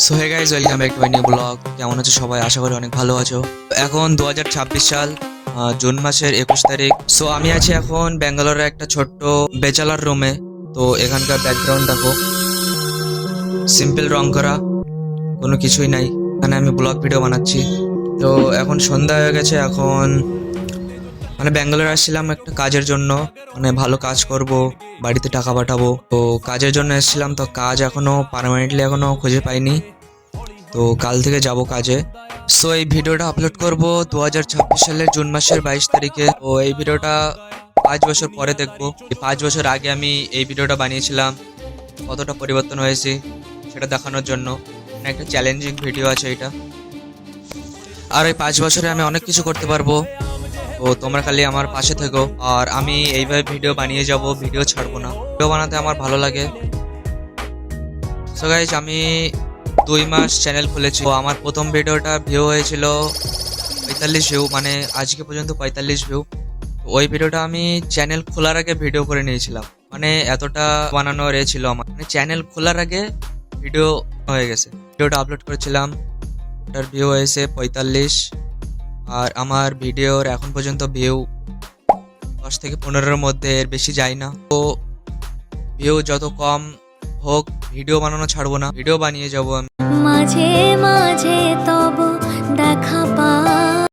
So hey guys, welcome back to my new blog. কেমন আছো সবাই? আশা করি অনেক ভালো আছো। এখন 2026 সাল, জুন মাসের 21 তারিখ। সো আমি আছি এখন ব্যাঙ্গালোরের একটা ছোট্ট বেচালার রুমে। তো এখানকার ব্যাকগ্রাউন্ড দেখো, সিম্পল রং করা, কোনো কিছুই নাই। এখানে আমি ব্লগ ভিডিও বানাচ্ছি। তো এখন সন্ধ্যা হয়ে গেছে। এখন ব্যাঙ্গালোর আসছিলাম একটা কাজের জন্য, ভালো কাজ করব, বাড়িতে টাকা পাঠাবো। তো কাজের জন্য এসেছিলাম। তো কাজ এখনো পার্মানেন্টলি এখনো খুঁজে পাইনি। তো কাল থেকে যাব কাজে। সো এই ভিডিওটা আপলোড করব 2026 সালের জুন মাসের 22 তারিখে। তো এই ভিডিওটা 5 বছর পরে দেখবো। এই 5 বছর আগে আমি এই ভিডিওটা বানিয়েছিলাম, কতটা পরিবর্তন হয়েছে সেটা দেখানোর জন্য। একটা চ্যালেঞ্জিং ভিডিও আছে এটা। আর এই 5 বছরে আমি অনেক কিছু করতে পারবো। তো তোমরা খালি আমার পাশে থেকো। আর আমি এইভাবে ভিডিও বানিয়ে যাব, ভিডিও ছাড়বো না। ভিডিও বানাতে আমার ভালো লাগে। সো গাইজ, আমি 2 মাস চ্যানেল খুলেছি। তো আমার প্রথম ভিডিওটা ভিউ হয়েছিল 45 ভিউ, আজকে পর্যন্ত 45 ভিউ। ওই ভিডিওটা আমি চ্যানেল খোলার আগে ভিডিও করে নিয়েছিলাম। এতটা বানানোর ছিল আমার, চ্যানেল খোলার আগে ভিডিও হয়ে গেছে। ভিডিওটা আপলোড করেছিলাম, ওটার ভিউ হয়েছে 45। আর আমার ভিডিওর এখন পর্যন্ত ভিউ 10 থেকে 15-এর মধ্যে, এর বেশি যায় না। তো ভিউ যত কম হোক, ভিডিও বানানো ছাড়বো না, ভিডিও বানিয়ে যাবো আমি। মাঝে মাঝে তব দেখা